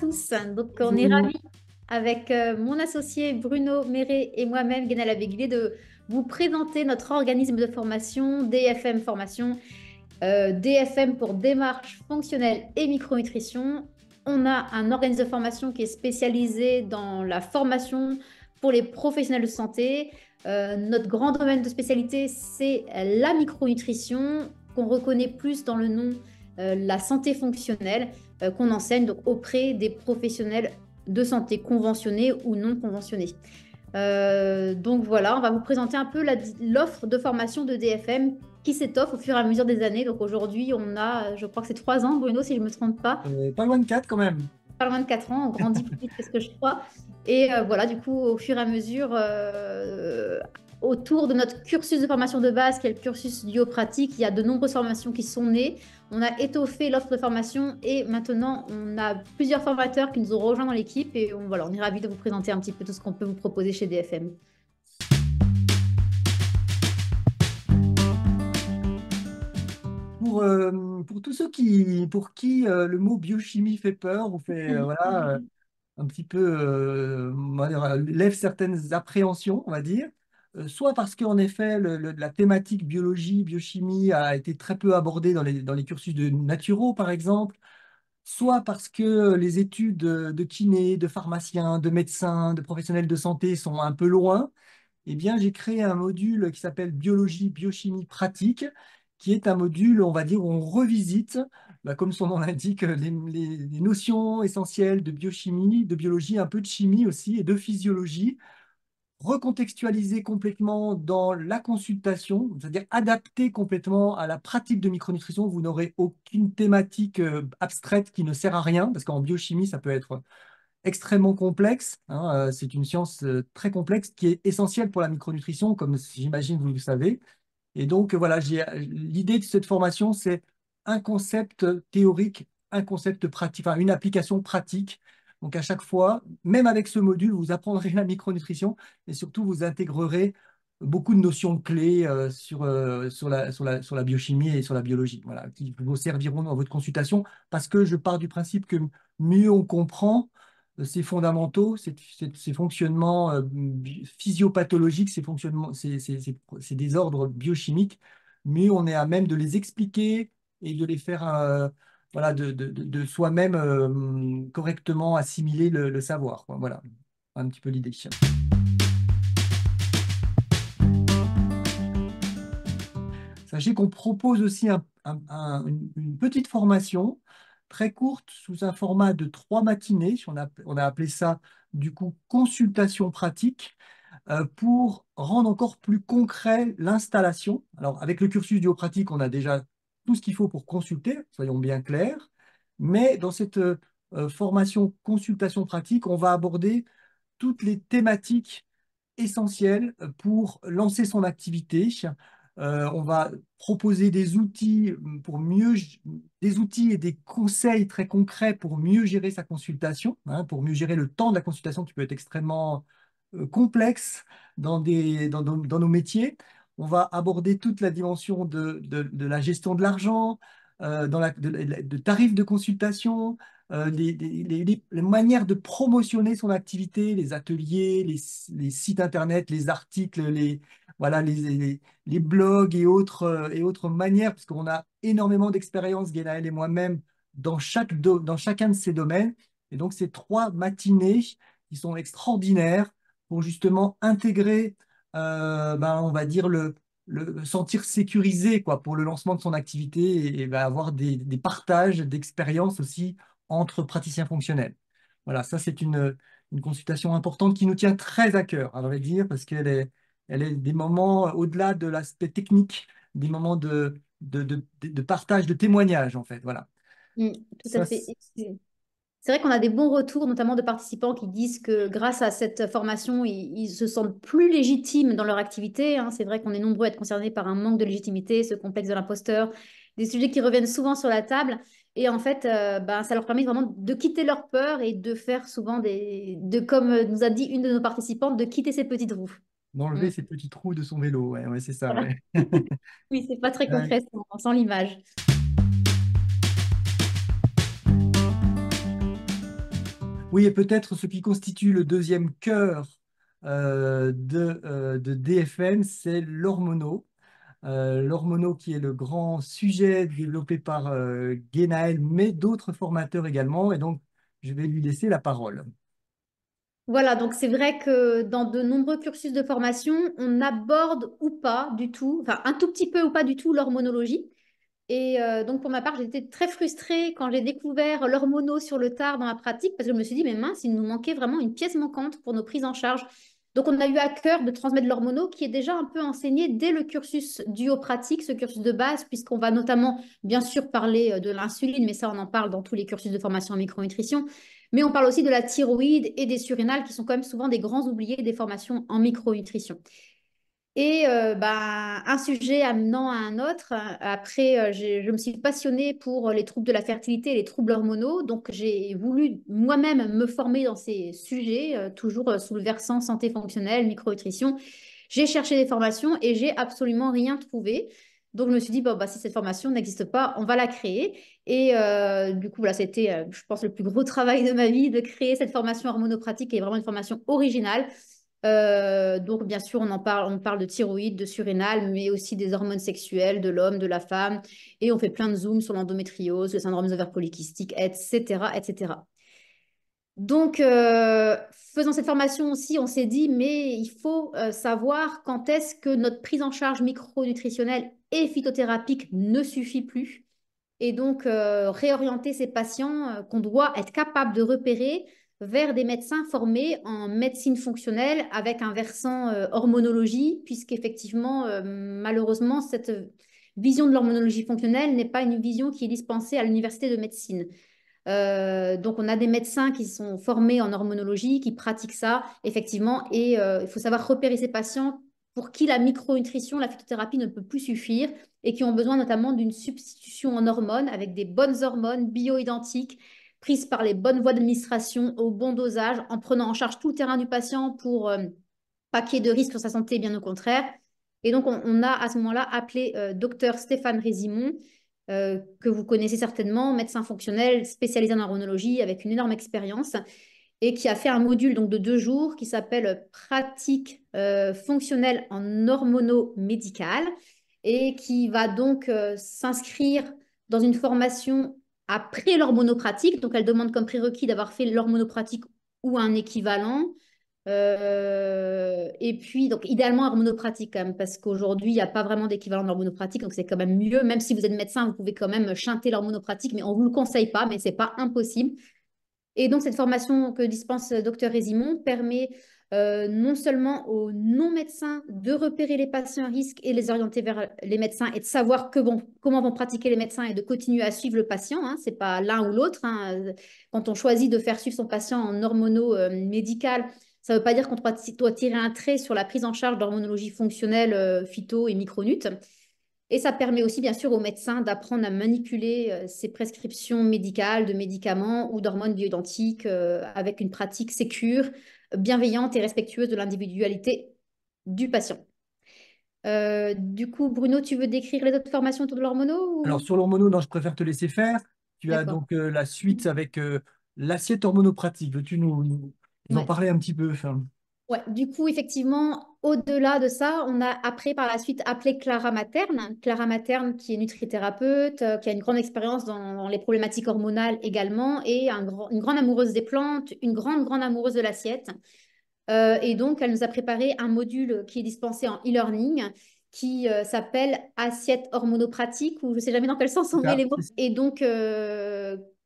tous. Donc, on est Bonjour. ravis avec mon associé Bruno Méré et moi-même, Guénal Béguilé, de vous présenter notre organisme de formation, DFM Formation, DFM pour démarche fonctionnelle et micronutrition. On a un organisme de formation qui est spécialisé dans la formation pour les professionnels de santé. Notre grand domaine de spécialité, c'est la micronutrition, qu'on reconnaît plus dans le nom la santé fonctionnelle, qu'on enseigne donc auprès des professionnels de santé conventionnés ou non conventionnés. Donc voilà, on va vous présenter un peu l'offre de formation de DFM qui s'étoffe au fur et à mesure des années. Donc aujourd'hui, on a, je crois que c'est 3 ans, Bruno, si je ne me trompe pas, Pas loin de 4 quand même. pas loin de 4 ans, on grandit plus vite que ce que je crois. Et voilà, du coup, au fur et à mesure, autour de notre cursus de formation de base, qui est le cursus duo-pratique, il y a de nombreuses formations qui sont nées. On a étoffé l'offre de formation et maintenant, on a plusieurs formateurs qui nous ont rejoints dans l'équipe. Et voilà, on est ravis de vous présenter un petit peu tout ce qu'on peut vous proposer chez DFM. Pour tous ceux pour qui le mot biochimie fait peur ou fait voilà, un petit peu on va dire, lève certaines appréhensions, on va dire, soit parce qu'en effet la thématique biologie, biochimie a été très peu abordée dans les cursus de naturaux par exemple, soit parce que les études de kiné, de pharmaciens, de médecins, de professionnels de santé sont un peu loin. Eh bien, j'ai créé un module qui s'appelle Biologie, biochimie pratique, qui est un module, on va dire, où on revisite, comme son nom l'indique, les notions essentielles de biochimie, de biologie, un peu de chimie aussi et de physiologie, recontextualisé complètement dans la consultation, c'est-à-dire adapté complètement à la pratique de micronutrition. Vous n'aurez aucune thématique abstraite qui ne sert à rien, parce qu'en biochimie, ça peut être extrêmement complexe, hein, c'est une science très complexe qui est essentielle pour la micronutrition, comme j'imagine vous le savez. Et donc, voilà, l'idée de cette formation, c'est un concept théorique, un concept pratique, enfin, une application pratique. Donc, à chaque fois, même avec ce module, vous apprendrez la micronutrition et surtout, vous intégrerez beaucoup de notions clés sur la biochimie et sur la biologie, voilà, qui vous serviront dans votre consultation parce que je pars du principe que mieux on comprend ces fondamentaux, ces fonctionnements physiopathologiques, ces désordres biochimiques, mieux on est à même de les expliquer et de les faire voilà, de soi-même correctement assimiler le savoir, quoi. Voilà, un petit peu l'idée. Sachez qu'on propose aussi une petite formation très courte sous un format de 3 matinées. On a appelé ça du coup consultation pratique pour rendre encore plus concret l'installation. Alors avec le cursus duo-pratique, on a déjà tout ce qu'il faut pour consulter, soyons bien clairs. Mais dans cette formation consultation pratique, on va aborder toutes les thématiques essentielles pour lancer son activité. On va proposer des outils des outils et des conseils très concrets pour mieux gérer sa consultation, hein, pour mieux gérer le temps de la consultation qui peut être extrêmement complexe dans nos métiers. On va aborder toute la dimension de la gestion de l'argent, de tarifs de consultation, les manières de promotionner son activité, les ateliers, les sites internet, les articles, voilà, les blogs et autres manières, parce qu'on a énormément d'expérience, Guénaël et moi-même, dans chacun de ces domaines. Et donc, ces 3 matinées qui sont extraordinaires pour justement intégrer, on va dire, le sentir sécurisé quoi, pour le lancement de son activité et avoir des partages d'expériences aussi entre praticiens fonctionnels. Voilà, ça c'est une consultation importante qui nous tient très à cœur, à vrai dire, parce elle est des moments au-delà de l'aspect technique, des moments de partage, de témoignage en fait. Voilà. Mm, tout à Ça, fait. C'est vrai qu'on a des bons retours, notamment de participants qui disent que grâce à cette formation, ils se sentent plus légitimes dans leur activité, hein. C'est vrai qu'on est nombreux à être concernés par un manque de légitimité, ce complexe de l'imposteur, des sujets qui reviennent souvent sur la table. Et en fait, ça leur permet vraiment de quitter leur peur et de faire souvent comme nous a dit une de nos participantes, de quitter ces petites roues. Mm, d'enlever ces petits trous de son vélo, ouais, ouais, c'est ça, voilà. ouais. Oui, c'est pas très Ouais. concret sans l'image. Oui, et peut-être ce qui constitue le deuxième cœur de DFM, c'est l'hormono. L'hormono qui est le grand sujet développé par Guénaël, mais d'autres formateurs également. Et donc, je vais lui laisser la parole. Voilà, donc c'est vrai que dans de nombreux cursus de formation, on aborde ou pas du tout, enfin un tout petit peu ou pas du tout l'hormonologie. Et donc, pour ma part, j'ai été très frustrée quand j'ai découvert l'hormono sur le tard dans la pratique parce que je me suis dit, mais mince, il nous manquait vraiment une pièce manquante pour nos prises en charge. Donc, on a eu à cœur de transmettre l'hormono qui est déjà un peu enseigné dès le cursus duo-pratique, ce cursus de base, puisqu'on va notamment, bien sûr, parler de l'insuline, mais ça, on en parle dans tous les cursus de formation en micronutrition. Mais on parle aussi de la thyroïde et des surrénales qui sont quand même souvent des grands oubliés des formations en micronutrition. Et un sujet amenant à un autre. Après, je me suis passionnée pour les troubles de la fertilité et les troubles hormonaux. Donc, j'ai voulu moi-même me former dans ces sujets, toujours sous le versant santé fonctionnelle, micronutrition. J'ai cherché des formations et j'ai absolument rien trouvé. Donc, je me suis dit, bon, bah, si cette formation n'existe pas, on va la créer. Et du coup, voilà, c'était, je pense, le plus gros travail de ma vie de créer cette formation hormonopratique qui est vraiment une formation originale. Donc, bien sûr, on parle de thyroïde, de surrénal, mais aussi des hormones sexuelles de l'homme, de la femme. Et on fait plein de zooms sur l'endométriose, le syndrome des ovaires polykystiques, etc., etc. Donc, faisant cette formation aussi, on s'est dit, mais il faut savoir quand est-ce que notre prise en charge micronutritionnelle et phytothérapique ne suffit plus et donc réorienter ces patients qu'on doit être capable de repérer vers des médecins formés en médecine fonctionnelle avec un versant hormonologie, puisqu'effectivement, malheureusement, cette vision de l'hormonologie fonctionnelle n'est pas une vision qui est dispensée à l'université de médecine. Donc, on a des médecins qui sont formés en hormonologie, qui pratiquent ça, effectivement, et il faut savoir repérer ces patients pour qui la micronutrition, la phytothérapie ne peut plus suffire et qui ont besoin notamment d'une substitution en hormones avec des bonnes hormones bioidentiques prises par les bonnes voies d'administration au bon dosage en prenant en charge tout le terrain du patient pour pas qu'il y ait de risque sur sa santé, bien au contraire. Et donc, on a à ce moment-là appelé docteur Stéphane Résimon, que vous connaissez certainement, médecin fonctionnel spécialisé en hormonologie avec une énorme expérience et qui a fait un module donc, de 2 jours qui s'appelle pratique fonctionnelle en hormono-médicale et qui va donc s'inscrire dans une formation après l'hormonopratique. Donc, elle demande comme prérequis d'avoir fait l'hormonopratique ou un équivalent. Et puis, donc, idéalement, hormonopratique quand même, parce qu'aujourd'hui, il n'y a pas vraiment d'équivalent d'hormonopratique, donc c'est quand même mieux. Même si vous êtes médecin, vous pouvez quand même chanter l'hormonopratique, mais on ne vous le conseille pas, mais ce n'est pas impossible. Et donc, cette formation que dispense Dr Résimon permet non seulement aux non-médecins de repérer les patients à risque et les orienter vers les médecins et de savoir comment vont pratiquer les médecins et de continuer à suivre le patient. Hein, ce n'est pas l'un ou l'autre. Hein. Quand on choisit de faire suivre son patient en hormono-médical, ça ne veut pas dire qu'on doit tirer un trait sur la prise en charge d'hormonologie fonctionnelle, phyto et micronut. Et ça permet aussi, bien sûr, aux médecins d'apprendre à manipuler ces prescriptions médicales de médicaments ou d'hormones bioidentiques avec une pratique sécure, bienveillante et respectueuse de l'individualité du patient. Du coup, Bruno, tu veux décrire les autres formations autour de l'hormono Alors, ou... sur l'hormono, non, je préfère te laisser faire. Tu as D'accord. donc la suite avec l'assiette hormonopratique. Veux-tu nous en Ouais. parler un petit peu? Enfin, Ouais, du coup, effectivement, au-delà de ça, on a après par la suite appelé Clara Materne. Clara Materne qui est nutrithérapeute, qui a une grande expérience dans les problématiques hormonales également, et une grande amoureuse des plantes, une grande amoureuse de l'assiette. Et donc, elle nous a préparé un module qui est dispensé en e-learning qui s'appelle Assiette hormonopratique, ou je ne sais jamais dans quel sens on c'est met ça, les mots. Et donc,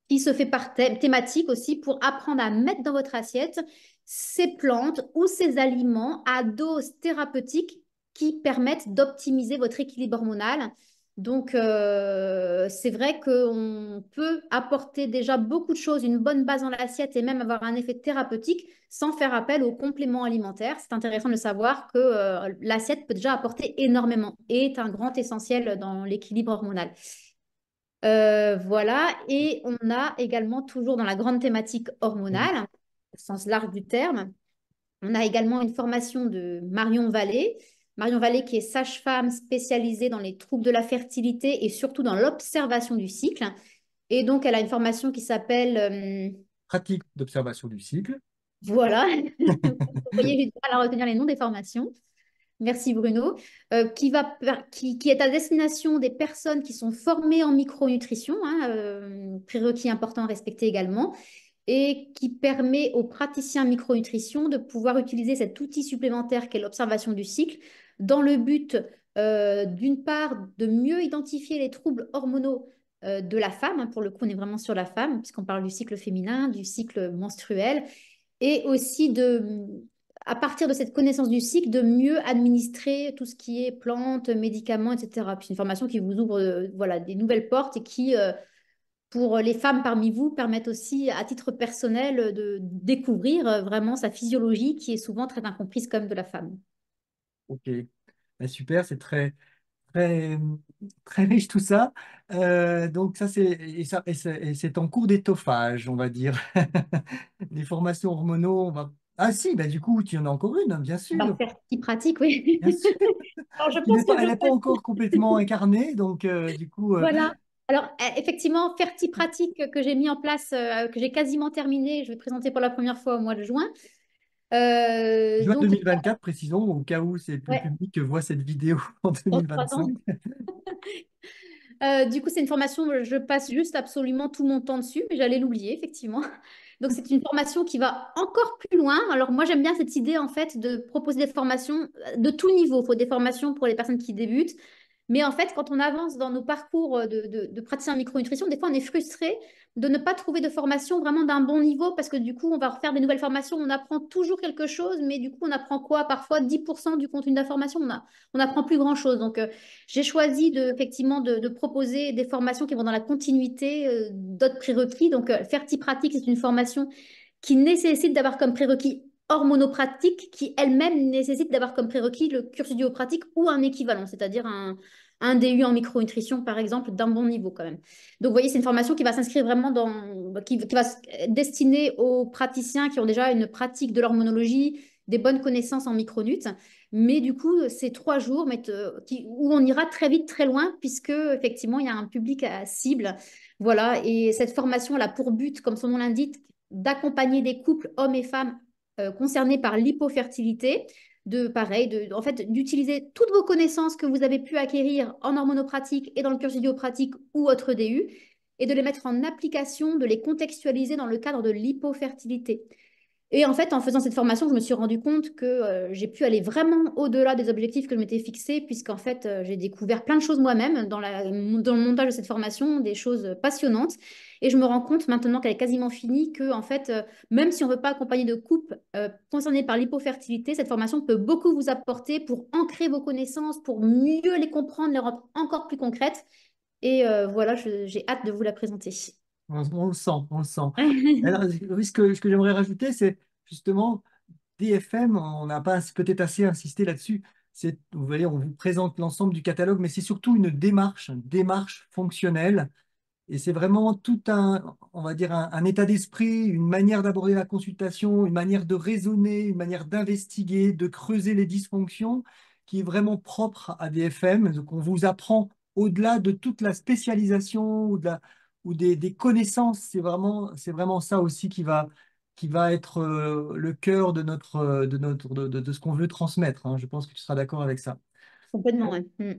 qui se fait par thématique aussi pour apprendre à mettre dans votre assiette ces plantes ou ces aliments à dose thérapeutique qui permettent d'optimiser votre équilibre hormonal. Donc, c'est vrai qu'on peut apporter déjà beaucoup de choses, une bonne base dans l'assiette et même avoir un effet thérapeutique sans faire appel aux compléments alimentaires. C'est intéressant de savoir que l'assiette peut déjà apporter énormément et est un grand essentiel dans l'équilibre hormonal. Voilà, et on a également toujours dans la grande thématique oui. hormonale, au sens large du terme, on a également une formation de Marion Vallée. Marion Vallée qui est sage-femme spécialisée dans les troubles de la fertilité et surtout dans l'observation du cycle. Et donc, elle a une formation qui s'appelle pratique d'observation du cycle. Voilà. Vous voyez, j'ai du mal à retenir les noms des formations. Merci Bruno. Qui est à destination des personnes qui sont formées en micronutrition, hein, prérequis important à respecter également, et qui permet aux praticiens micronutrition de pouvoir utiliser cet outil supplémentaire qu'est l'observation du cycle dans le but, d'une part, de mieux identifier les troubles hormonaux de la femme. Hein, pour le coup, on est vraiment sur la femme, puisqu'on parle du cycle féminin, du cycle menstruel, et aussi à partir de cette connaissance du cycle, de mieux administrer tout ce qui est plantes, médicaments, etc. Puis c'est une formation qui vous ouvre voilà, des nouvelles portes et qui, pour les femmes parmi vous, permettent aussi, à titre personnel, de découvrir vraiment sa physiologie qui est souvent très incomprise comme de la femme. Ok. Ben, super, c'est très, très riche tout ça. Donc ça, c'est en cours d'étoffage, on va dire. Les formations hormonaux, Ah si, ben, du coup, tu en as encore une, bien On va sûr. faire petit pratique, oui. Bien sûr. Alors, je pense que Elle je n'est pas encore complètement incarnée, donc du coup, Voilà. Alors, effectivement, Ferti Pratique que j'ai mis en place, que j'ai quasiment terminé, je vais présenter pour la première fois au mois de juin. juin Donc, 2024, précisons, au cas où c'est le ouais, public voit cette vidéo en dans 3 ans. 2025. Du coup, c'est une formation, je passe juste absolument tout mon temps dessus, mais j'allais l'oublier, effectivement. Donc, c'est une formation qui va encore plus loin. Alors, moi, j'aime bien cette idée, en fait, de proposer des formations de tout niveau. Il faut des formations pour les personnes qui débutent. Mais en fait, quand on avance dans nos parcours de praticien en micronutrition, des fois, on est frustré de ne pas trouver de formation vraiment d'un bon niveau parce que du coup, on va refaire des nouvelles formations, on apprend toujours quelque chose, mais du coup, on apprend quoi? Parfois 10% du contenu de la formation, on n'apprend plus grand-chose. Donc, j'ai choisi effectivement de proposer des formations qui vont dans la continuité d'autres prérequis. Donc, Ferti-Pratique, c'est une formation qui nécessite d'avoir comme prérequis hormonopratique, qui elle-même nécessite d'avoir comme prérequis le cursus pratique ou un équivalent, c'est-à-dire un DU en micronutrition, par exemple, d'un bon niveau quand même. Donc, vous voyez, c'est une formation qui va s'inscrire vraiment qui va être destinée aux praticiens qui ont déjà une pratique de l'hormonologie, des bonnes connaissances en micronut. Mais du coup, c'est 3 jours où on ira très vite, très loin, puisque effectivement, il y a un public à cible. Voilà, et cette formation, elle a pour but, comme son nom l'indique, d'accompagner des couples, hommes et femmes, concernés par l'hypofertilité, en fait, d'utiliser toutes vos connaissances que vous avez pu acquérir en hormonopratique et dans le cursus pratique ou autre DU, et de les mettre en application, de les contextualiser dans le cadre de l'hypofertilité. Et en fait, en faisant cette formation, je me suis rendu compte que j'ai pu aller vraiment au-delà des objectifs que je m'étais fixés, puisqu'en fait, j'ai découvert plein de choses moi-même dans le montage de cette formation, des choses passionnantes. Et je me rends compte maintenant qu'elle est quasiment finie, que en fait, même si on ne veut pas accompagner de couples concernés par l'hypofertilité, cette formation peut beaucoup vous apporter pour ancrer vos connaissances, pour mieux les comprendre, les rendre encore plus concrètes. Et voilà, j'ai hâte de vous la présenter. On le sent, on le sent. Alors, oui, ce que j'aimerais rajouter, c'est justement DFM, on n'a pas peut-être assez insisté là-dessus. Vous voyez, on vous présente l'ensemble du catalogue, mais c'est surtout une démarche fonctionnelle. Et c'est vraiment tout on va dire, un état d'esprit, une manière d'aborder la consultation, une manière de raisonner, une manière d'investiguer, de creuser les dysfonctions qui est vraiment propre à DFM. Donc, on vous apprend au-delà de toute la spécialisation ou des connaissances. C'est vraiment ça aussi qui va être le cœur de ce qu'on veut transmettre, hein. Je pense que tu seras d'accord avec ça. Complètement, ouais. Mm.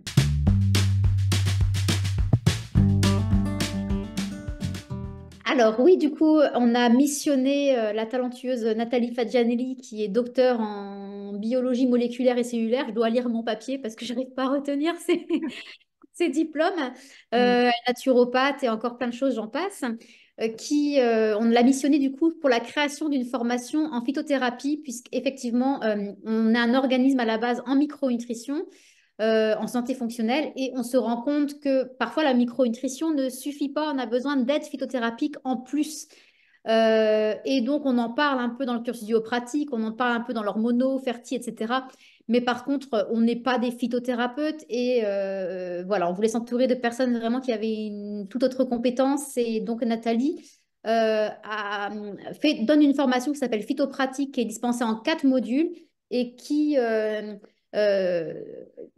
Alors oui, du coup, on a missionné la talentueuse Nathalie Fadjanelli, qui est docteure en biologie moléculaire et cellulaire. Je dois lire mon papier parce que je n'arrive pas à retenir ses diplômes. Naturopathe et encore plein de choses, j'en passe. On l'a missionnée du coup pour la création d'une formation en phytothérapie, puisqu'effectivement, on est un organisme à la base en micronutrition, en santé fonctionnelle, et on se rend compte que parfois la micronutrition ne suffit pas, on a besoin d'aide phytothérapique en plus. Et donc, on en parle un peu dans le cursus pratique, on en parle un peu dans l'hormono, ferti, etc. Mais par contre, on n'est pas des phytothérapeutes et voilà, on voulait s'entourer de personnes vraiment qui avaient une toute autre compétence. Et donc, Nathalie donne une formation qui s'appelle Phytopratique, qui est dispensée en 4 modules et euh,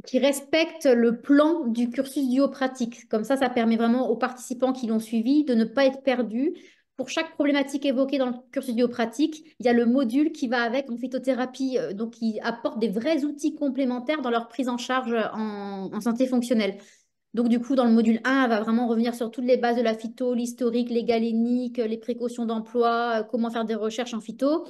qui respecte le plan du cursus pratique. Comme ça permet vraiment aux participants qui l'ont suivi de ne pas être perdus, pour chaque problématique évoquée dans le cursus biopratique, il y a le module qui va avec en phytothérapie, donc qui apporte des vrais outils complémentaires dans leur prise en charge en santé fonctionnelle. Donc, du coup, dans le module 1, elle va vraiment revenir sur toutes les bases de la phyto, l'historique, les galéniques, les précautions d'emploi, comment faire des recherches en phyto.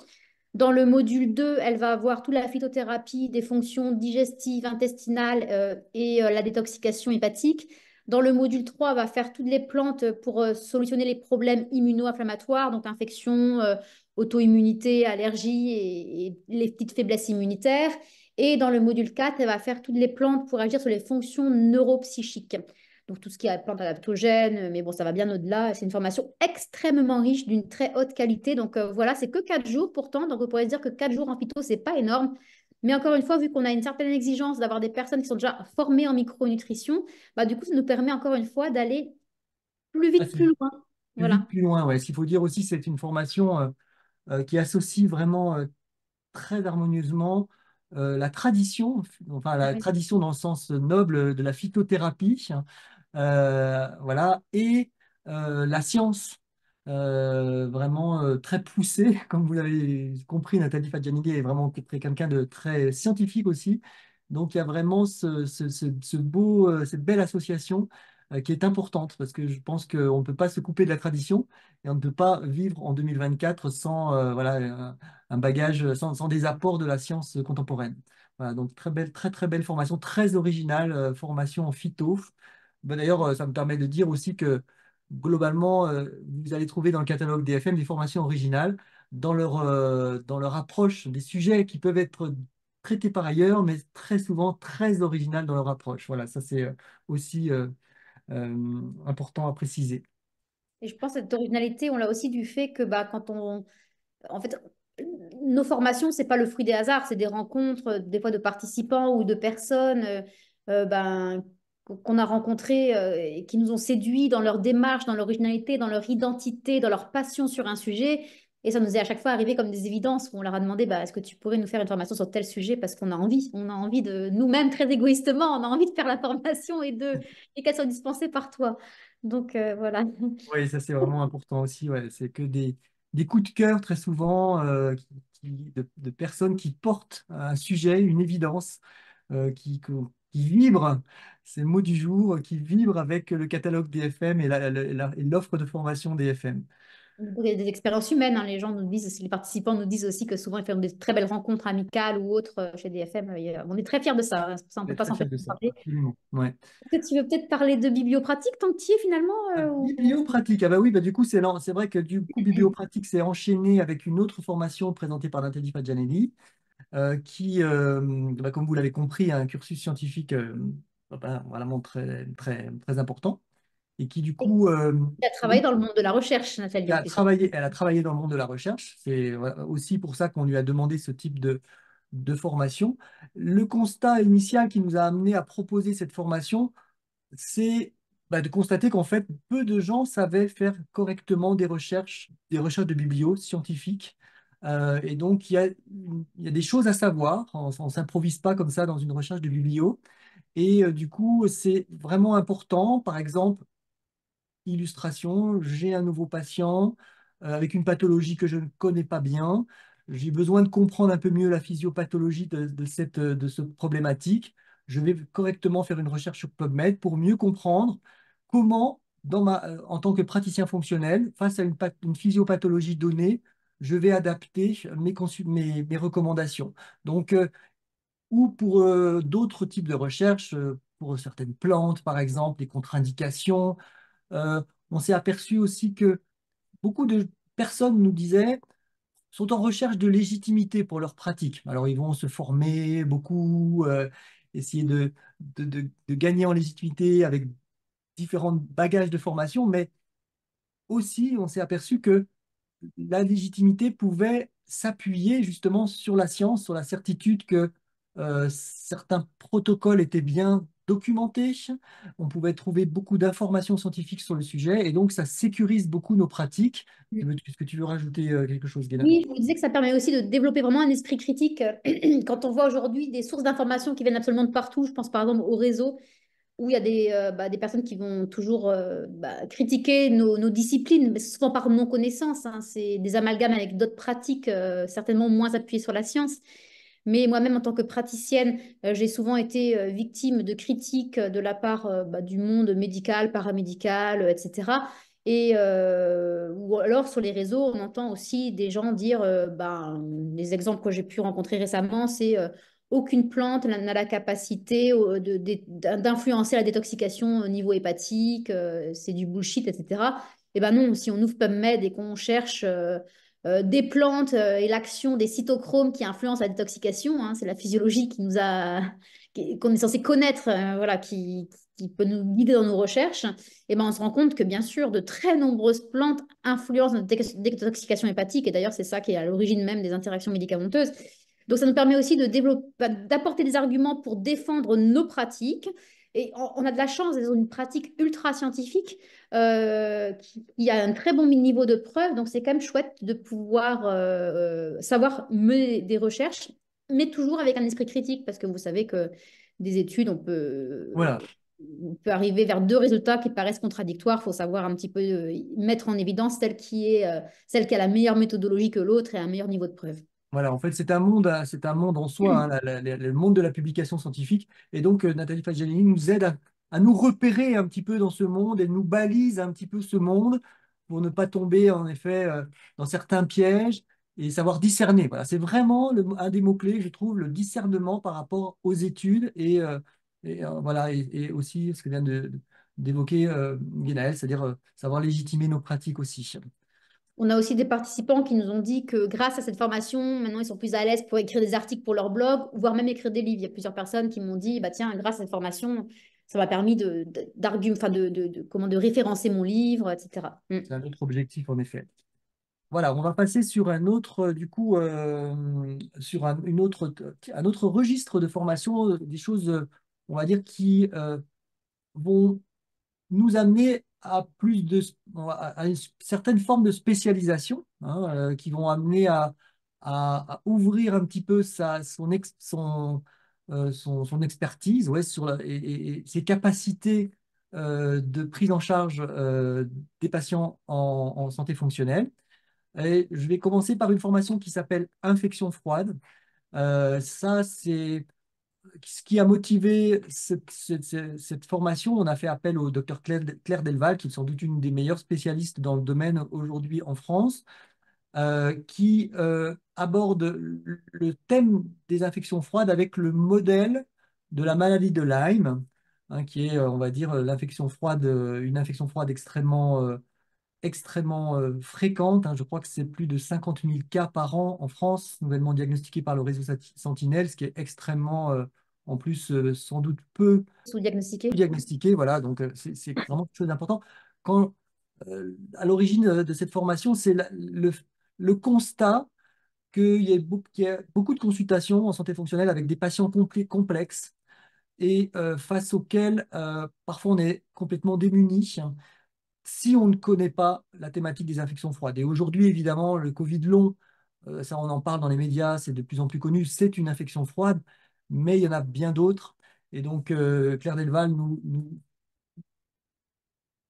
Dans le module 2, elle va avoir toute la phytothérapie des fonctions digestives, intestinales et la détoxication hépatique. Dans le module 3, elle va faire toutes les plantes pour solutionner les problèmes immuno-inflammatoires, donc infections, auto-immunité, allergies et les petites faiblesses immunitaires. Et dans le module 4, elle va faire toutes les plantes pour agir sur les fonctions neuropsychiques. Donc tout ce qui est plantes adaptogènes, mais bon, ça va bien au-delà. C'est une formation extrêmement riche, d'une très haute qualité. Donc voilà, c'est que 4 jours pourtant. Donc on pourrait se dire que 4 jours en phyto, c'est pas énorme. Mais encore une fois, vu qu'on a une certaine exigence d'avoir des personnes qui sont déjà formées en micronutrition, bah, du coup, ça nous permet encore une fois d'aller plus Ah, vite, c'est plus loin. plus vite, Voilà. plus loin. Ouais. Ce qu'il faut dire aussi, c'est une formation qui associe vraiment très harmonieusement la tradition, enfin Ah la oui. tradition dans le sens noble de la phytothérapie, voilà, et la science. Vraiment très poussée, comme vous l'avez compris, Nathalie Fadjanidi est vraiment quelqu'un de très scientifique aussi. Donc il y a vraiment ce beau, cette belle association qui est importante parce que je pense qu'on ne peut pas se couper de la tradition et on ne peut pas vivre en 2024 sans voilà, un bagage, sans des apports de la science contemporaine. Voilà, donc très belle, très très belle formation, très originale, formation en phyto. Ben, d'ailleurs, ça me permet de dire aussi que globalement, vous allez trouver dans le catalogue DFM des formations originales dans leur approche des sujets qui peuvent être traités par ailleurs, mais très souvent très originales dans leur approche. Voilà, ça c'est aussi important à préciser. Et je pense que cette originalité, on l'a aussi du fait que bah, quand on, en fait, nos formations, c'est pas le fruit des hasards, c'est des rencontres, des fois de participants ou de personnes ben, qu'on a rencontrées et qui nous ont séduits dans leur démarche, dans l'originalité, dans leur identité, dans leur passion sur un sujet. Et ça nous est à chaque fois arrivé comme des évidences où on leur a demandé bah, est-ce que tu pourrais nous faire une formation sur tel sujet parce qu'on a envie. On a envie de nous-mêmes, très égoïstement, on a envie de faire la formation et qu'elle soit dispensée par toi. Donc voilà. Oui, ça c'est vraiment important aussi. Ouais. C'est que des coups de cœur très souvent de personnes qui portent un sujet, une évidence, qui vibrent, c'est le mot du jour, qui vibrent avec le catalogue DFM et et l'offre de formation DFM. Il y a des expériences humaines, hein. Les gens nous disent, les participants nous disent aussi que souvent ils font des très belles rencontres amicales ou autres chez DFM. On est très fiers de ça, hein. C'est pour ça on ne On est peut pas très s'en faire fiers de ça, parler. absolument. Ouais. Est-ce que tu veux peut-être parler de bibliopratique tant que tu y es finalement Bibliopratique, ah bah oui, bah du coup, c'est vrai que du coup, bibliopratique s'est enchaîné avec une autre formation présentée par Nathalie Fadjanelli, qui, bah, comme vous l'avez compris, a un cursus scientifique bah, vraiment très, très, très important et qui, du coup, Tu as travaillé dans le monde de la recherche, Nathalie, en plus. elle a travaillé dans le monde de la recherche. C'est voilà, aussi pour ça qu'on lui a demandé ce type de formation. Le constat initial qui nous a amené à proposer cette formation, c'est bah, de constater qu'en fait, peu de gens savaient faire correctement des recherches de biblio scientifiques. Et donc, il y a des choses à savoir. On ne s'improvise pas comme ça dans une recherche de biblio. Et du coup, c'est vraiment important. Par exemple, illustration, j'ai un nouveau patient avec une pathologie que je ne connais pas bien. J'ai besoin de comprendre un peu mieux la physiopathologie de cette problématique. Je vais correctement faire une recherche sur PubMed pour mieux comprendre comment, en tant que praticien fonctionnel, face à une physiopathologie donnée, je vais adapter mes recommandations. Donc, ou pour d'autres types de recherches, pour certaines plantes, par exemple, des contre-indications, euh, on s'est aperçu aussi que beaucoup de personnes nous disaient sont en recherche de légitimité pour leur pratique. Alors ils vont se former beaucoup, essayer de gagner en légitimité avec différents bagages de formation, mais aussi on s'est aperçu que la légitimité pouvait s'appuyer justement sur la science, sur la certitude que certains protocoles étaient bien documentés, on pouvait trouver beaucoup d'informations scientifiques sur le sujet, et donc ça sécurise beaucoup nos pratiques. Est-ce que tu veux rajouter quelque chose, Guéna? Oui, je vous disais que ça permet aussi de développer vraiment un esprit critique. Quand on voit aujourd'hui des sources d'informations qui viennent absolument de partout, je pense par exemple au réseau. où il y a des personnes qui vont toujours critiquer nos disciplines, mais souvent par non-connaissance, hein. C'est des amalgames avec d'autres pratiques, certainement moins appuyées sur la science. Mais moi-même, en tant que praticienne, j'ai souvent été victime de critiques de la part du monde médical, paramédical, etc. Ou alors sur les réseaux, on entend aussi des gens dire, les exemples que j'ai pu rencontrer récemment, c'est aucune plante n'a la capacité d'influencer la détoxication au niveau hépatique, c'est du bullshit, etc. Eh ben non, si on ouvre PubMed et qu'on cherche des plantes et l'action des cytochromes qui influencent la détoxication, hein, c'est la physiologie qu'on est censé connaître, voilà, qui peut nous guider dans nos recherches, et ben on se rend compte que bien sûr, de très nombreuses plantes influencent notre détoxication hépatique, et d'ailleurs c'est ça qui est à l'origine même des interactions médicamenteuses. Donc, ça nous permet aussi de développer, d'apporter des arguments pour défendre nos pratiques. Et on a de la chance d'être dans une pratique ultra scientifique qui a un très bon niveau de preuve. Donc, c'est quand même chouette de pouvoir savoir mener des recherches, mais toujours avec un esprit critique, parce que vous savez que des études, Voilà. on peut arriver vers deux résultats qui paraissent contradictoires. Il faut savoir un petit peu mettre en évidence celle qui a la meilleure méthodologie que l'autre et un meilleur niveau de preuve. Voilà, en fait, c'est un monde en soi, hein, le monde de la publication scientifique. Et donc, Nathalie Fagiolini nous aide à nous repérer un petit peu dans ce monde et nous balise un petit peu ce monde pour ne pas tomber, en effet, dans certains pièges et savoir discerner. Voilà, c'est vraiment un des mots-clés, je trouve, le discernement par rapport aux études voilà, et aussi ce que vient d'évoquer Guénaël, c'est-à-dire savoir légitimer nos pratiques aussi. On a aussi des participants qui nous ont dit que grâce à cette formation, maintenant ils sont plus à l'aise pour écrire des articles pour leur blog, voire même écrire des livres. Il y a plusieurs personnes qui m'ont dit, bah tiens, grâce à cette formation, ça m'a permis enfin de référencer mon livre, etc. Mm. C'est un autre objectif, en effet. Voilà, on va passer sur un autre, du coup, sur un autre registre de formation, des choses, on va dire, qui vont nous amener à à une certaine forme de spécialisation, hein, qui vont amener à ouvrir un petit peu son expertise, ouais, et ses capacités de prise en charge des patients en santé fonctionnelle. Et je vais commencer par une formation qui s'appelle Infection froide. Ça, c'est ce qui a motivé cette formation. On a fait appel au docteur Claire Delval, qui est sans doute une des meilleures spécialistes dans le domaine aujourd'hui en France, qui aborde le thème des infections froides avec le modèle de la maladie de Lyme, hein, qui est, on va dire, une infection froide extrêmement fréquente, hein. Je crois que c'est plus de 50 000 cas par an en France, nouvellement diagnostiqués par le réseau Sentinelle, ce qui est extrêmement, en plus, sans doute peu Sous-diagnostiqué. diagnostiqué. Voilà, donc c'est vraiment quelque chose d'important. À l'origine de cette formation, c'est le constat qu'il y a beaucoup de consultations en santé fonctionnelle avec des patients complexes et face auxquels parfois on est complètement démuni si on ne connaît pas la thématique des infections froides. Et aujourd'hui, évidemment, le Covid long, ça on en parle dans les médias, c'est de plus en plus connu, c'est une infection froide, mais il y en a bien d'autres. Et donc, Claire Delval nous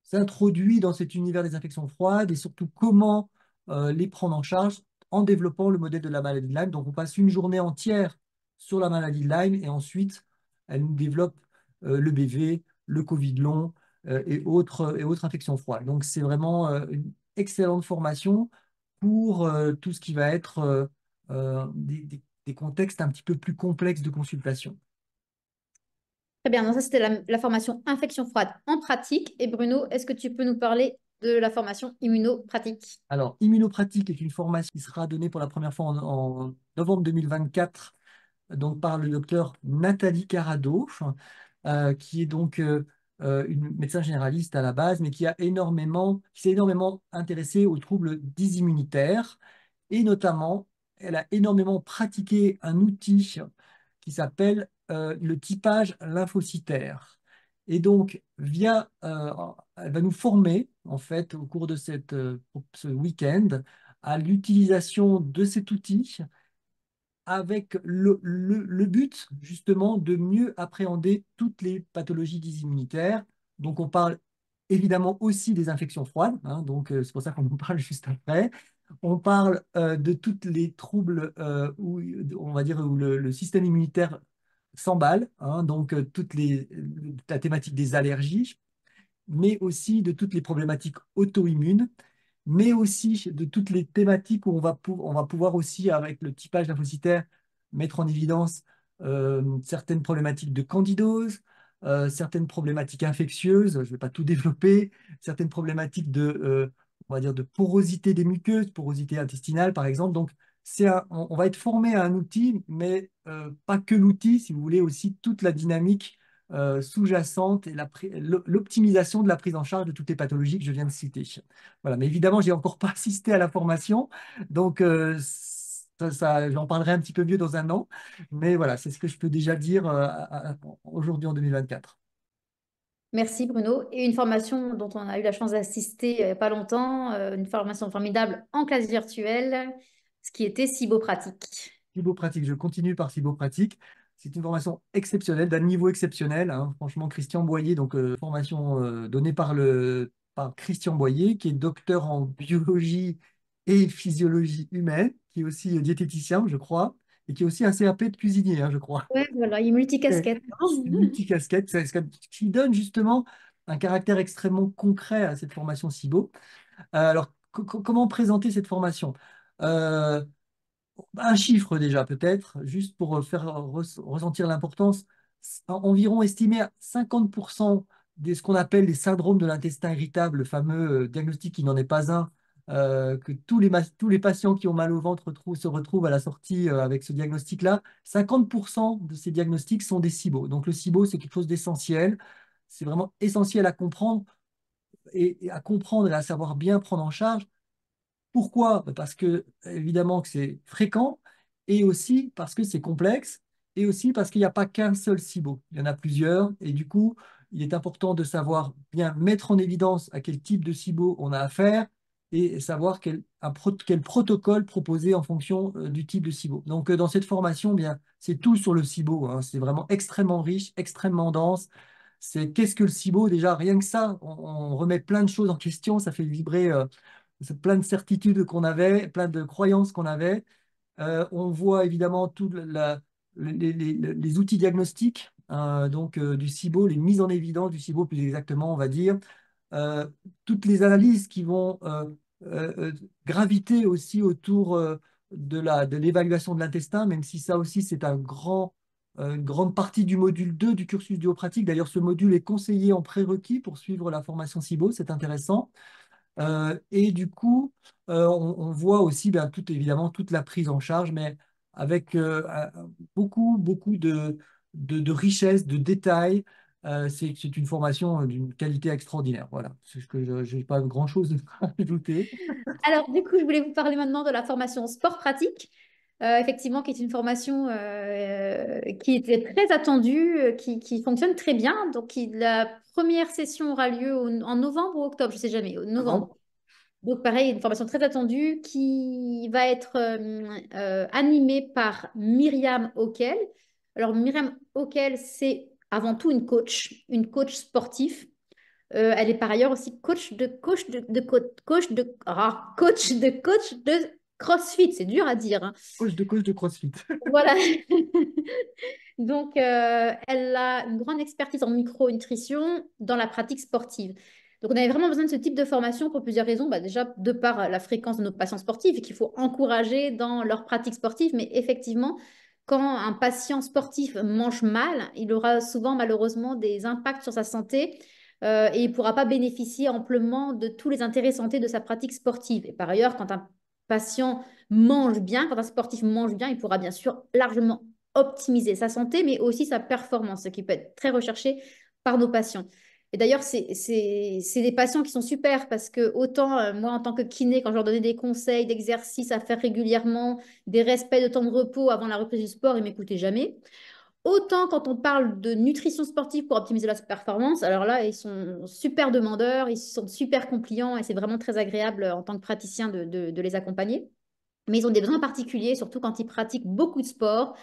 s'introduit dans cet univers des infections froides et surtout comment les prendre en charge en développant le modèle de la maladie de Lyme. Donc, on passe une journée entière sur la maladie de Lyme et ensuite, elle nous développe le BV, le Covid long et autres infections froides. Donc, c'est vraiment une excellente formation pour tout ce qui va être des contextes un petit peu plus complexes de consultation. Très bien, donc ça c'était la formation infection froide en pratique. Et Bruno, est-ce que tu peux nous parler de la formation immunopratique? Alors, Immunopratique est une formation qui sera donnée pour la première fois en novembre 2024 donc par le docteur Nathalie Carado, qui est donc une médecin généraliste à la base, mais qui s'est énormément intéressée aux troubles dysimmunitaires. Et notamment, elle a énormément pratiqué un outil qui s'appelle le typage lymphocytaire. Et donc, elle va nous former, en fait, au cours de ce week-end, à l'utilisation de cet outil avec le but justement de mieux appréhender toutes les pathologies dites immunitaires. Donc on parle évidemment aussi des infections froides, hein, donc c'est pour ça qu'on en parle juste après. On parle de tous les troubles où, on va dire, où le système immunitaire s'emballe, hein, donc la thématique des allergies, mais aussi de toutes les problématiques auto-immunes, mais aussi de toutes les thématiques où on va pouvoir aussi, avec le typage lymphocytaire, mettre en évidence certaines problématiques de candidose, certaines problématiques infectieuses, je ne vais pas tout développer, certaines problématiques on va dire de porosité des muqueuses, porosité intestinale par exemple. Donc, on va être formé à un outil, mais pas que l'outil, si vous voulez, aussi toute la dynamique sous-jacente et l'optimisation de la prise en charge de toutes les pathologies que je viens de citer. Voilà, mais évidemment, j'ai encore pas assisté à la formation, donc j'en parlerai un petit peu mieux dans un an. Mais voilà, c'est ce que je peux déjà dire aujourd'hui en 2024. Merci Bruno. Et une formation dont on a eu la chance d'assister il n'y a pas longtemps, une formation formidable en classe virtuelle, ce qui était Cibopratique. Cibopratique, je continue par Cibopratique. C'est une formation exceptionnelle, d'un niveau exceptionnel, hein. Franchement, Christian Boyer, donc formation donnée par Christian Boyer, qui est docteur en biologie et physiologie humaine, qui est aussi diététicien, je crois, et qui est aussi un CAP de cuisinier, hein, je crois. Ouais, voilà, il est Ouais. multicasquette. C'est une multicasquette, qui donne justement un caractère extrêmement concret à cette formation CIBO. Alors, comment présenter cette formation? Euh, un chiffre déjà, peut-être, juste pour faire ressentir l'importance. Environ estimé à 50% de ce qu'on appelle les syndromes de l'intestin irritable, le fameux diagnostic qui n'en est pas un, que tous les patients qui ont mal au ventre se retrouvent à la sortie avec ce diagnostic-là. 50% de ces diagnostics sont des SIBO. Donc le SIBO, c'est quelque chose d'essentiel. C'est vraiment essentiel à comprendre et à comprendre et à savoir bien prendre en charge. Pourquoi? Parce que, évidemment, que c'est fréquent, et aussi parce que c'est complexe, et aussi parce qu'il n'y a pas qu'un seul SIBO. Il y en a plusieurs, et du coup, il est important de savoir bien mettre en évidence à quel type de SIBO on a affaire, et savoir quel protocole proposer en fonction du type de SIBO. Donc, dans cette formation, bien, c'est tout sur le SIBO, hein. C'est vraiment extrêmement riche, extrêmement dense. C'est qu'est-ce que le SIBO? Déjà, rien que ça, on remet plein de choses en question, ça fait vibrer. C'est plein de certitudes qu'on avait, plein de croyances qu'on avait. On voit évidemment les outils diagnostiques, donc du SIBO, les mises en évidence du SIBO plus exactement, on va dire. Euh, Toutes les analyses qui vont graviter aussi autour de l'évaluation de l'intestin, même si ça aussi c'est une grande partie du module 2 du cursus duopratique. D'ailleurs, ce module est conseillé en prérequis pour suivre la formation SIBO, c'est intéressant. Et du coup, on voit aussi bien, évidemment toute la prise en charge, mais avec beaucoup de richesse, de détails. C'est une formation d'une qualité extraordinaire. Voilà, c'est ce que je n'ai pas grand-chose à ajouter. Alors, du coup, je voulais vous parler maintenant de la formation sport pratique, effectivement, qui est une formation qui était très attendue, qui fonctionne très bien. Donc, la première session aura lieu en novembre ou octobre, je ne sais jamais, au Avant. novembre. Donc, pareil, une formation très attendue qui va être animée par Myriam Auquel. Alors, Myriam Auquel, c'est avant tout une coach sportive. Elle est par ailleurs aussi coach de CrossFit. C'est dur à dire, hein. Coach de CrossFit. Voilà. Donc, elle a une grande expertise en micronutrition dans la pratique sportive. Donc, on avait vraiment besoin de ce type de formation pour plusieurs raisons. Bah, déjà, de par la fréquence de nos patients sportifs et qu'il faut encourager dans leur pratique sportive. Mais effectivement, quand un patient sportif mange mal, il aura souvent malheureusement des impacts sur sa santé et il ne pourra pas bénéficier amplement de tous les intérêts santé de sa pratique sportive. Et par ailleurs, quand un patient mange bien, quand un sportif mange bien, il pourra bien sûr largement optimiser sa santé, mais aussi sa performance, ce qui peut être très recherché par nos patients. Et d'ailleurs, c'est des patients qui sont super parce que autant moi, en tant que kiné, quand je leur donnais des conseils d'exercices à faire régulièrement, des respects de temps de repos avant la reprise du sport, ils ne m'écoutaient jamais. Autant quand on parle de nutrition sportive pour optimiser la performance, alors là, ils sont super demandeurs, ils sont super compliants et c'est vraiment très agréable en tant que praticien de les accompagner. mais ils ont des besoins particuliers, surtout quand ils pratiquent beaucoup de sport,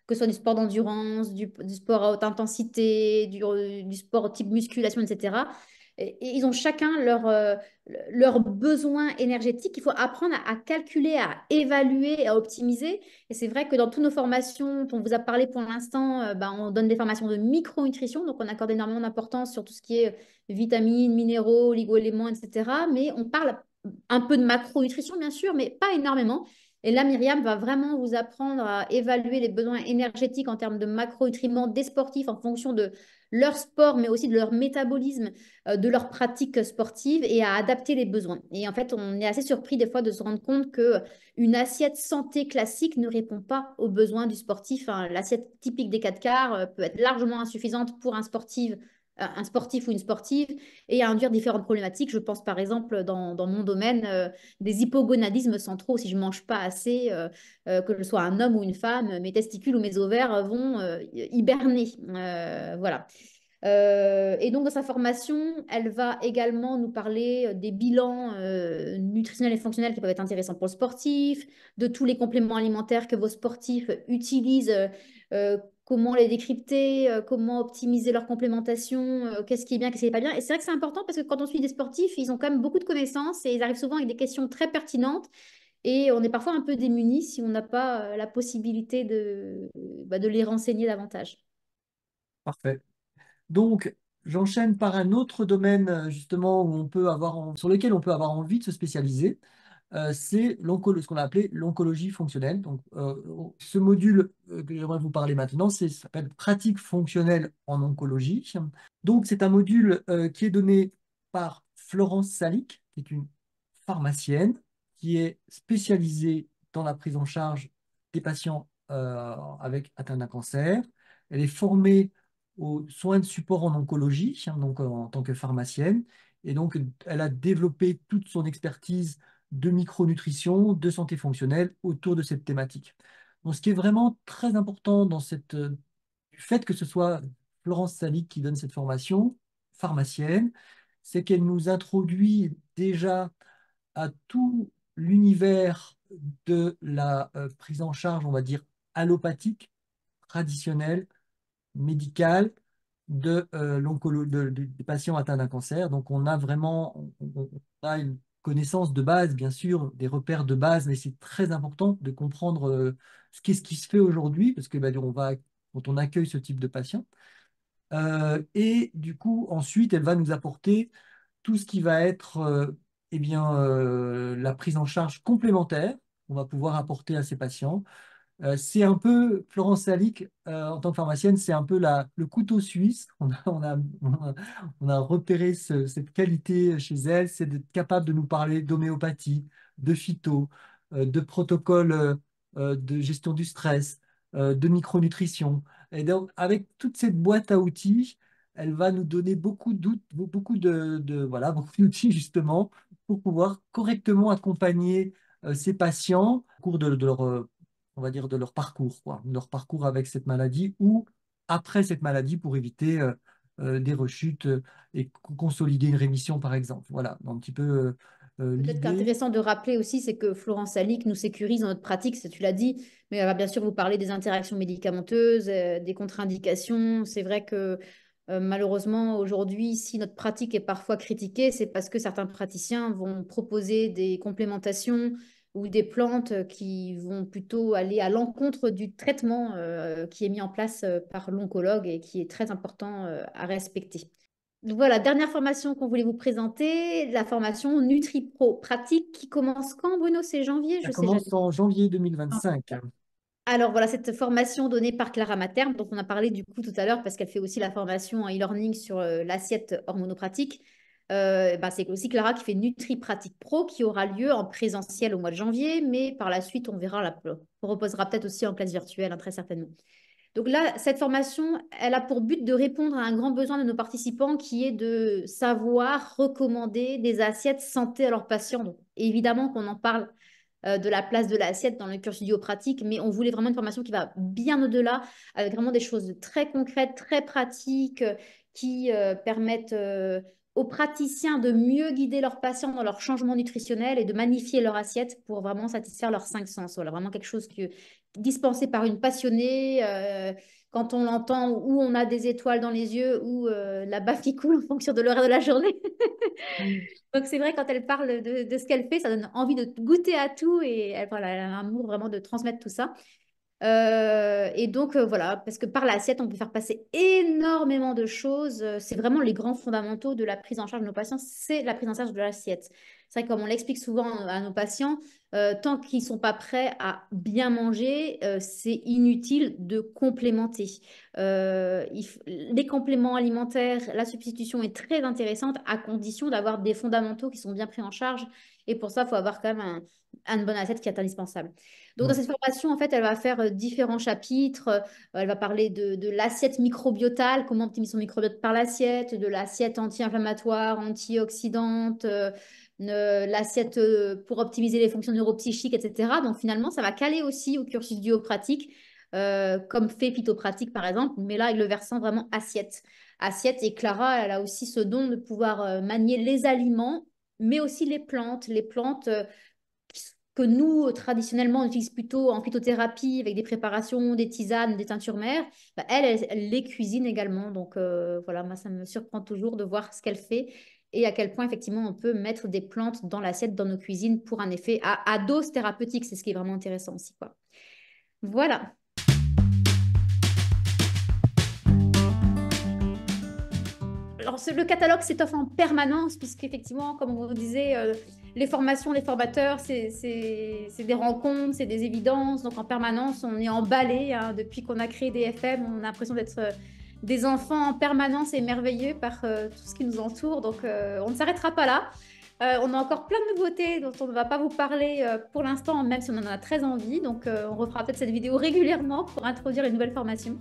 que ce soit du sport d'endurance, du sport à haute intensité, du sport type musculation, etc. Et ils ont chacun leurs besoins énergétiques qu'il faut apprendre à calculer, à évaluer, à optimiser. Et c'est vrai que dans toutes nos formations dont on vous a parlé pour l'instant, on donne des formations de micronutrition, donc on accorde énormément d'importance sur tout ce qui est vitamines, minéraux, oligo-éléments, etc. Mais on parle un peu de macronutrition, bien sûr, mais pas énormément. Et là, Myriam va vraiment vous apprendre à évaluer les besoins énergétiques en termes de macronutriments des sportifs en fonction de leur sport, mais aussi de leur métabolisme, de leur pratique sportive et à adapter les besoins. Et en fait, on est assez surpris des fois de se rendre compte que une assiette santé classique ne répond pas aux besoins du sportif. Hein. L'assiette typique des 4 quarts peut être largement insuffisante pour un sportif ou une sportive et à induire différentes problématiques. Je pense par exemple dans mon domaine des hypogonadismes centraux. Si je ne mange pas assez, que je sois un homme ou une femme, mes testicules ou mes ovaires vont hiberner. Voilà. Et donc, dans sa formation, elle va également nous parler des bilans nutritionnels et fonctionnels qui peuvent être intéressants pour le sportif, de tous les compléments alimentaires que vos sportifs utilisent, comment les décrypter, comment optimiser leur complémentation, qu'est-ce qui est bien, qu'est-ce qui n'est pas bien. Et c'est vrai que c'est important parce que quand on suit des sportifs, ils ont quand même beaucoup de connaissances et ils arrivent souvent avec des questions très pertinentes. Et on est parfois un peu démunis si on n'a pas la possibilité de les renseigner davantage. Parfait. Donc, j'enchaîne par un autre domaine, justement, où on peut sur lequel on peut avoir envie de se spécialiser. C'est ce qu'on a appelé l'oncologie fonctionnelle. Donc, ce module que j'aimerais vous parler maintenant, ça s'appelle pratique fonctionnelle en oncologie. Donc, c'est un module qui est donné par Florence Salic, qui est une pharmacienne qui est spécialisée dans la prise en charge des patients avec atteint d'un cancer. Elle est formée aux soins de support en oncologie, donc en tant que pharmacienne. Et donc, elle a développé toute son expertise de micronutrition, de santé fonctionnelle autour de cette thématique. Donc, ce qui est vraiment très important du fait que ce soit Florence Salic qui donne cette formation, pharmacienne, c'est qu'elle nous introduit déjà à tout l'univers de la prise en charge, on va dire, allopathique, traditionnelle, médicale des patients atteints d'un cancer. Donc, on a vraiment on a une connaissance de base, bien sûr, des repères de base, mais c'est très important de comprendre qu'est-ce qui se fait aujourd'hui, parce que quand on accueille ce type de patient. Et du coup, ensuite, elle va nous apporter tout ce qui va être la prise en charge complémentaire qu'on va pouvoir apporter à ces patients. C'est un peu, Florence Salic, en tant que pharmacienne, c'est un peu le couteau suisse. On a repéré cette qualité chez elle, c'est d'être capable de nous parler d'homéopathie, de phyto, de protocole de gestion du stress, de micronutrition. Et donc, avec toute cette boîte à outils, elle va nous donner voilà, beaucoup d'outils justement pour pouvoir correctement accompagner ces patients au cours de leur on va dire, de leur parcours, quoi, de leur parcours avec cette maladie ou après cette maladie pour éviter des rechutes et consolider une rémission, par exemple. Voilà, un petit peu Peut-être l'idée. qu'intéressant de rappeler aussi, c'est que Florence Salic nous sécurise dans notre pratique, ça tu l'as dit, mais elle va bien sûr vous parler des interactions médicamenteuses, des contre-indications. C'est vrai que malheureusement, aujourd'hui, si notre pratique est parfois critiquée, c'est parce que certains praticiens vont proposer des complémentations ou des plantes qui vont plutôt aller à l'encontre du traitement qui est mis en place par l'oncologue et qui est très important à respecter. Donc voilà, dernière formation qu'on voulait vous présenter, la formation NutriPro pratique qui commence quand, Bruno? C'est janvier, Ça je sais jamais. commence en janvier 2025. Alors voilà, cette formation donnée par Clara Materne, dont on a parlé du coup tout à l'heure, parce qu'elle fait aussi la formation en e-learning sur l'assiette hormonopratique. C'est aussi Clara qui fait NutriPratique Pro, qui aura lieu en présentiel au mois de janvier, mais par la suite, on reposera peut-être aussi en classe virtuelle, hein, très certainement. Donc là, cette formation, elle a pour but de répondre à un grand besoin de nos participants qui est de savoir recommander des assiettes santé à leurs patients. Donc, évidemment qu'on en parle de la place de l'assiette dans le cursus pratique, mais on voulait vraiment une formation qui va bien au-delà, avec vraiment des choses très concrètes, très pratiques, qui permettent aux praticiens de mieux guider leurs patients dans leur changement nutritionnel et de magnifier leur assiette pour vraiment satisfaire leurs cinq sens. Voilà, vraiment quelque chose dispensé par une passionnée. Quand on l'entend, ou on a des étoiles dans les yeux, ou la baffe qui coule en fonction de l'heure de la journée. Donc c'est vrai, quand elle parle de ce qu'elle fait, ça donne envie de goûter à tout et voilà, elle a un amour vraiment de transmettre tout ça. Et donc, voilà, parce que par l'assiette, on peut faire passer énormément de choses. C'est vraiment les grands fondamentaux de la prise en charge de nos patients, c'est la prise en charge de l'assiette. C'est vrai, comme on l'explique souvent à nos patients, tant qu'ils ne sont pas prêts à bien manger, c'est inutile de complémenter. Les compléments alimentaires, la substitution est très intéressante à condition d'avoir des fondamentaux qui sont bien pris en charge. Et pour ça, il faut avoir quand même une bonne assiette qui est indispensable. Donc, dans Ouais. cette formation, en fait, elle va faire différents chapitres. Elle va parler de l'assiette microbiotale, comment optimiser son microbiote par l'assiette, de l'assiette anti-inflammatoire, antioxydante, l'assiette pour optimiser les fonctions neuropsychiques, etc. Donc, finalement, ça va caler aussi au cursus duo-pratique, comme fait phytopratique, par exemple, mais là, avec le versant vraiment assiette. Assiette, et Clara, elle a aussi ce don de pouvoir manier les aliments, mais aussi les plantes. Les plantes que nous, traditionnellement, on utilise plutôt en phytothérapie avec des préparations, des tisanes, des teintures mères, bah, elle les cuisine également. Donc voilà, moi, ça me surprend toujours de voir ce qu'elle fait et à quel point, effectivement, on peut mettre des plantes dans l'assiette, dans nos cuisines pour un effet à dose thérapeutique. C'est ce qui est vraiment intéressant aussi, quoi. Voilà. Alors, le catalogue s'étoffe en permanence, puisqu'effectivement, comme on vous disait, les formations, les formateurs, c'est des rencontres, c'est des évidences. Donc, en permanence, on est emballé. Hein. Depuis qu'on a créé DFM, on a l'impression d'être des enfants en permanence et merveilleux par tout ce qui nous entoure. Donc, on ne s'arrêtera pas là. On a encore plein de nouveautés dont on ne va pas vous parler pour l'instant, même si on en a très envie. Donc, on refera peut-être cette vidéo régulièrement pour introduire les nouvelles formations.